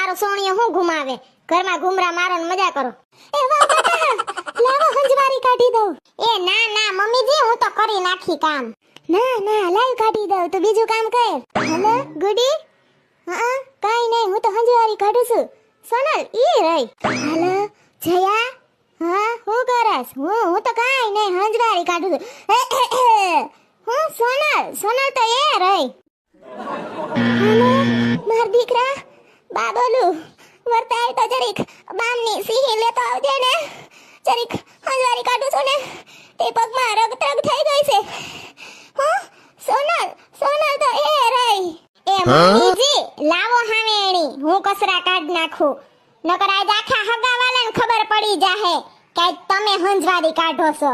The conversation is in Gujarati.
તમારો સોણિયો હું ઘુમાવે ઘરમાં ઘુમરા મારો ને મજા કરો. એ વાહ બેટા લાવો હંજવારી કાઢી દઉં. એ ના ના મમ્મીજી હું તો કરી નાખી કામ. ના ના લાવ કાઢી દઉં તો બીજું કામ કર. હેલો ગુડી. હા કાઈ નહીં હું તો હંજવારી કાઢું છું. સોનલ ઈ રહી. હેલો જયા. હા હું કરસ હું તો કાઈ નહીં હંજવારી કાઢું છું. હું સોનલ તો એ રહી. હેલો માર દીકરા બા બોલું વર્તાય તો જરીક બામની સિંહી લેતો આવજે ને. જરીક હંજવારી કાઢું છું ને તે પગમાં રગ થઈ ગઈ છે. હું સોનલ તો એ રહી. એ મમ્મીજી લાવો હાવેણી હું કસરા કાઢ નાખું. નકર આજ આખા હગાવાલાને ખબર પડી જાહે કે તમે હંજવારી કાઢો છો.